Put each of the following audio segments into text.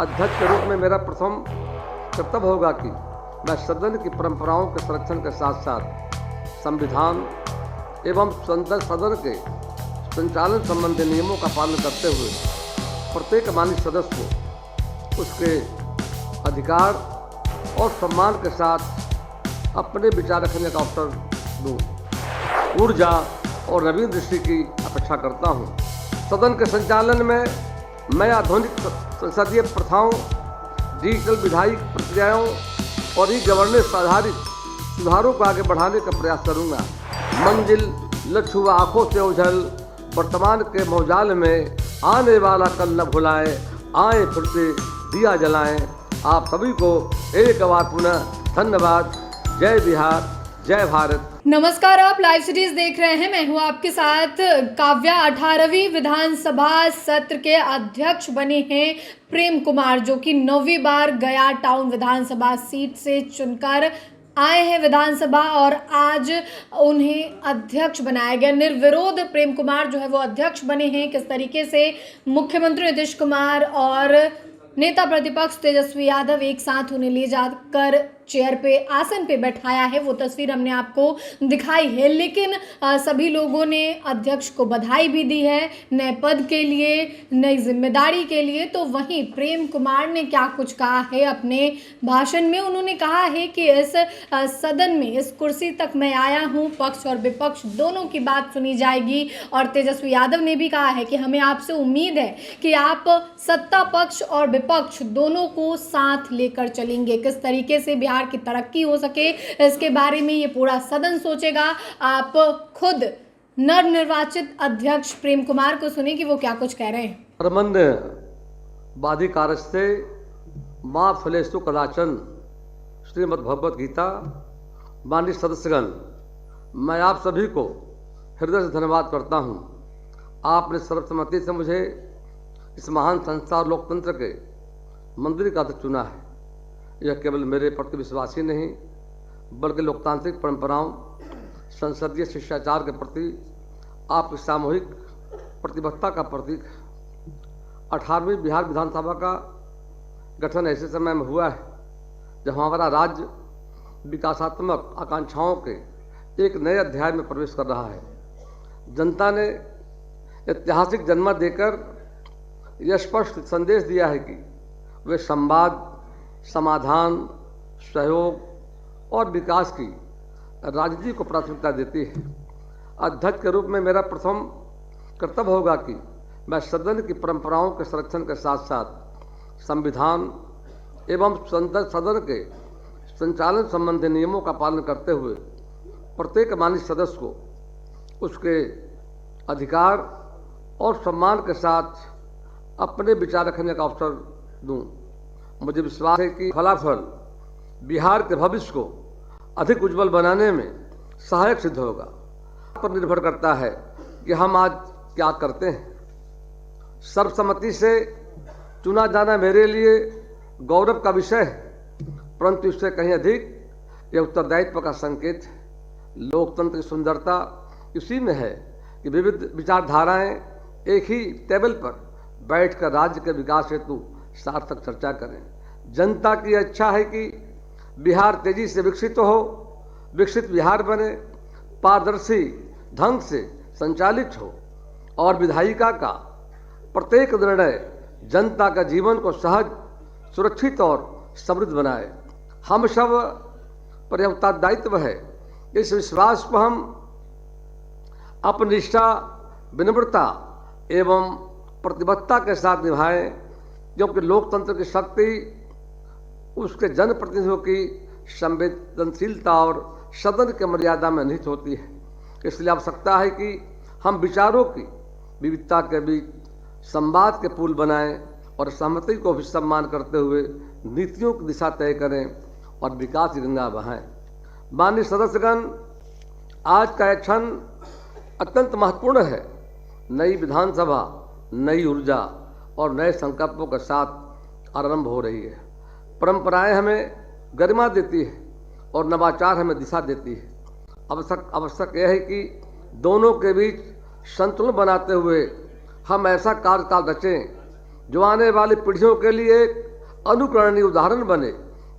अध्यक्ष के रूप में मेरा प्रथम कर्तव्य होगा कि मैं सदन की परंपराओं के संरक्षण के साथ साथ संविधान एवं सदन के संचालन संबंधी नियमों का पालन करते हुए प्रत्येक माननीय सदस्य को उसके अधिकार और सम्मान के साथ अपने विचार रखने का अवसर दूँ। ऊर्जा और नवीन दृष्टि की अपेक्षा करता हूँ। सदन के संचालन में मैं आधुनिक संसदीय प्रथाओं, डिजिटल विधायी प्रक्रियाओं और ई गवर्नेंस आधारित सुधारों को आगे बढ़ाने का प्रयास करूँगा। मंजिल लक्ष्य व आँखों से ओझल वर्तमान के मोहजाल में आने वाला कल न भुलाएं, आए फिर से दिया जलाएं। आप सभी को एक बार पुनः धन्यवाद। जय बिहार, जय भारत। नमस्कार, आप लाइव सीरीज देख रहे हैं। मैं हूं आपके साथ काव्या। 18वीं विधानसभा सत्र के अध्यक्ष बने हैं प्रेम कुमार, जो कि 9वीं बार गया टाउन विधानसभा सीट से चुनकर आए हैं विधानसभा, और आज उन्हें अध्यक्ष बनाया गया। निर्विरोध प्रेम कुमार जो है वो अध्यक्ष बने हैं। किस तरीके से मुख्यमंत्री नीतीश कुमार और नेता प्रतिपक्ष तेजस्वी यादव एक साथ उन्हें ले जाकर चेयर पे, आसन पे बैठाया है, वो तस्वीर हमने आपको दिखाई है। लेकिन सभी लोगों ने अध्यक्ष को बधाई भी दी है नए पद के लिए, नई जिम्मेदारी के लिए। तो वहीं प्रेम कुमार ने क्या कुछ कहा है अपने भाषण में। उन्होंने कहा है कि इस सदन में, इस कुर्सी तक मैं आया हूं, पक्ष और विपक्ष दोनों की बात सुनी जाएगी। और तेजस्वी यादव ने भी कहा है कि हमें आपसे उम्मीद है कि आप सत्ता पक्ष और विपक्ष दोनों को साथ लेकर चलेंगे। किस तरीके से बिहार की तरक्की हो सके, इसके बारे में ये पूरा सदन सोचेगा। आप खुद नवनिर्वाचित अध्यक्ष प्रेम कुमार को सुने कि वो क्या कुछ कह रहे हैं। परमन्य बाधिकारस्ते माँ फलेषु कदाचन, श्रीमद् भगवत गीता। माननीय सदस्यगण, मैं आप सभी को हृदय से धन्यवाद करता हूँ। आपने सर्वसम्मति से मुझे इस महान संस्था और लोकतंत्र के मंदिर का अध्यक्ष चुना है। यह केवल मेरे प्रति विश्वास ही नहीं, बल्कि लोकतांत्रिक परंपराओं, संसदीय शिष्टाचार के प्रति आपकी सामूहिक प्रतिबद्धता का प्रतीक है। 18वीं बिहार विधानसभा का गठन ऐसे समय में हुआ है जब हमारा राज्य विकासात्मक आकांक्षाओं के एक नए अध्याय में प्रवेश कर रहा है। जनता ने ऐतिहासिक जन्म देकर यह स्पष्ट संदेश दिया है कि वे संवाद, समाधान, सहयोग और विकास की राजनीति को प्राथमिकता देती है। अध्यक्ष के रूप में मेरा प्रथम कर्तव्य होगा कि मैं सदन की परंपराओं के संरक्षण के साथ साथ संविधान एवं सदन के संचालन संबंधी नियमों का पालन करते हुए प्रत्येक माननीय सदस्य को उसके अधिकार और सम्मान के साथ अपने विचार रखने का अवसर दूं। मुझे विश्वास है कि फलाफल बिहार के भविष्य को अधिक उज्जवल बनाने में सहायक सिद्ध होगा। पर निर्भर करता है कि हम आज क्या करते हैं। सर्वसम्मति से चुना जाना मेरे लिए गौरव का विषय है, परंतु इससे कहीं अधिक यह उत्तरदायित्व का संकेत है। लोकतंत्र की सुंदरता इसी में है कि विविध विचारधाराएं एक ही टेबल पर बैठकर राज्य के विकास हेतु सार्थक चर्चा करें। जनता की इच्छा है कि बिहार तेजी से विकसित हो, विकसित बिहार बने, पारदर्शी ढंग से संचालित हो और विधायिका का प्रत्येक निर्णय जनता का जीवन को सहज, सुरक्षित और समृद्ध बनाए। हम सब पर यह उत्तरदायित्व है। इस विश्वास को हम अपनी निष्ठा, विनम्रता एवं प्रतिबद्धता के साथ निभाएं, क्योंकि लोकतंत्र की शक्ति उसके जनप्रतिनिधियों की संवेदनशीलता और सदन की मर्यादा में निहित होती है। इसलिए आवश्यकता है कि हम विचारों की विविधता के बीच संवाद के पुल बनाएं और सहमति को भी सम्मान करते हुए नीतियों की दिशा तय करें और विकास की गंगा बहाएं। माननीय सदस्यगण, आज का क्षण अत्यंत महत्वपूर्ण है। नई विधानसभा नई ऊर्जा और नए संकल्पों के साथ आरंभ हो रही है। परंपराएं हमें गरिमा देती है और नवाचार हमें दिशा देती है। आवश्यक यह है कि दोनों के बीच संतुलन बनाते हुए हम ऐसा कार्यकाल रचें जो आने वाली पीढ़ियों के लिए एक अनुकरणीय उदाहरण बने।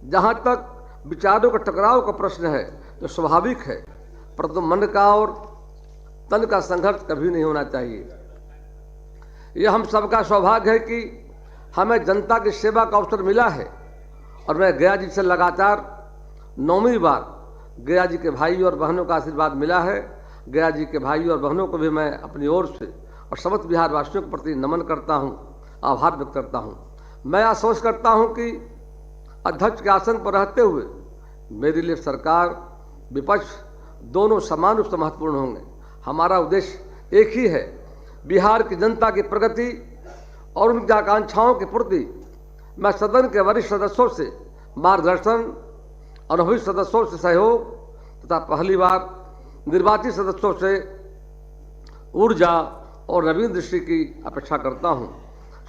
जहाँ तक विचारों का टकराव का प्रश्न है तो स्वाभाविक है, परंतु मन का और तन का संघर्ष कभी नहीं होना चाहिए। यह हम सबका सौभाग्य है कि हमें जनता की सेवा का अवसर मिला है और मैं गया जी से लगातार 9वीं बार गया जी के भाई और बहनों का आशीर्वाद मिला है। गया जी के भाई और बहनों को भी मैं अपनी ओर से और समस्त बिहार वासियों के प्रति नमन करता हूँ, आभार व्यक्त करता हूँ। मैं आश्वस्त करता हूँ कि अध्यक्ष के आसन पर रहते हुए मेरे लिए सरकार विपक्ष दोनों समान रूप से महत्वपूर्ण होंगे। हमारा उद्देश्य एक ही है, बिहार की जनता की प्रगति और उनकी आकांक्षाओं की पूर्ति। मैं सदन के वरिष्ठ सदस्यों से मार्गदर्शन, अनुभवी सदस्यों से सहयोग तथा पहली बार निर्वाचित सदस्यों से ऊर्जा और नवीन दृष्टि की अपेक्षा करता हूं।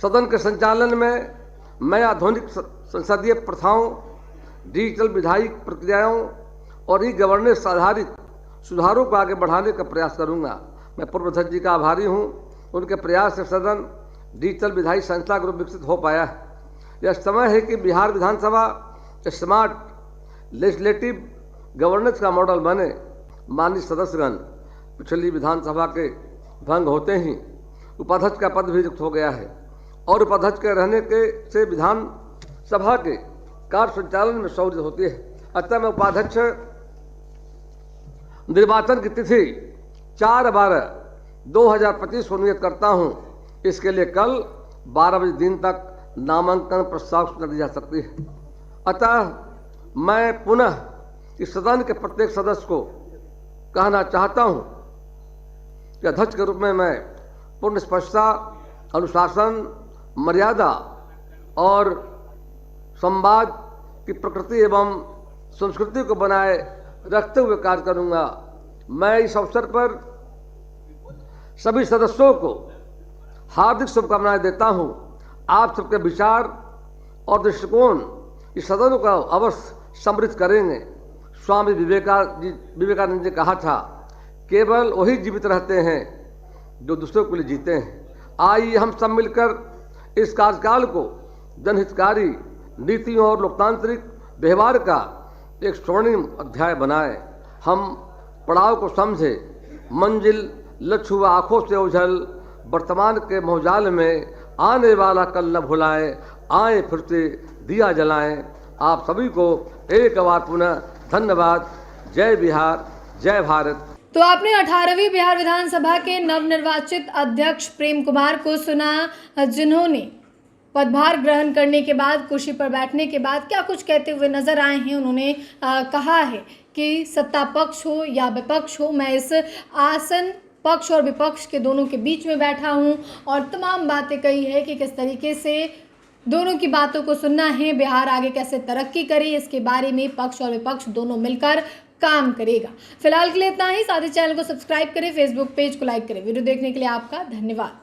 सदन के संचालन में मैं आधुनिक संसदीय प्रथाओं, डिजिटल विधायी प्रक्रियाओं और ई गवर्नेंस आधारित सुधारों को आगे बढ़ाने का प्रयास करूंगा। मैं पूर्व अध्यक्ष जी का आभारी हूं। उनके प्रयास से सदन डिजिटल विधायी संस्था के रूप विकसित हो पाया है। यह समय है कि बिहार विधानसभा स्मार्ट लेजिस्लेटिव गवर्नेंस का मॉडल बने। माननीय सदस्यगण, पिछली विधानसभा के भंग होते ही उपाध्यक्ष का पद भी रिक्त हो गया है और उपाध्यक्ष के रहने के से विधानसभा के कार्य संचालन में सहूलियत होती है। अतः मैं उपाध्यक्ष निर्वाचन की तिथि 4/12/2025 को नियत करता हूं। इसके लिए कल 12 बजे दिन तक नामांकन प्रस्ताव सूचना दी जा सकती है। अतः मैं पुनः इस सदन के प्रत्येक सदस्य को कहना चाहता हूं कि अध्यक्ष के रूप में मैं पूर्ण स्पष्टता, अनुशासन, मर्यादा और संवाद की प्रकृति एवं संस्कृति को बनाए रखते हुए कार्य करूंगा। मैं इस अवसर पर सभी सदस्यों को हार्दिक शुभकामनाएं देता हूं। आप सबके विचार और दृष्टिकोण इस सदन को अवश्य समृद्ध करेंगे। स्वामी विवेकानंद जी ने कहा था, केवल वही जीवित रहते हैं जो दूसरों के लिए जीते हैं। आइए हम सब मिलकर इस कार्यकाल को जनहितकारी नीतियों और लोकतांत्रिक व्यवहार का एक स्वर्णिम अध्याय बनाएं। हम पड़ाव को समझे, मंजिल लक्ष्य व आंखों से ओझल वर्तमान के मोहजाल में आने वाला कल न भुलाएं। आए फिर से दिया जलाएं। आप सभी को एक बार पुनः धन्यवाद। जय बिहार, जय भारत। तो आपने 18वीं बिहार विधानसभा के नवनिर्वाचित अध्यक्ष प्रेम कुमार को सुना, जिन्होंने पदभार ग्रहण करने के बाद, कुर्सी पर बैठने के बाद क्या कुछ कहते हुए नजर आए हैं। उन्होंने कहा है कि सत्ता पक्ष हो या विपक्ष हो, मैं इस आसन पक्ष और विपक्ष के दोनों के बीच में बैठा हूं और तमाम बातें कही है कि किस तरीके से दोनों की बातों को सुनना है, बिहार आगे कैसे तरक्की करे, इसके बारे में पक्ष और विपक्ष दोनों मिलकर काम करेगा। फिलहाल के लिए इतना ही। साथ ही चैनल को सब्सक्राइब करें, फेसबुक पेज को लाइक करें। वीडियो देखने के लिए आपका धन्यवाद।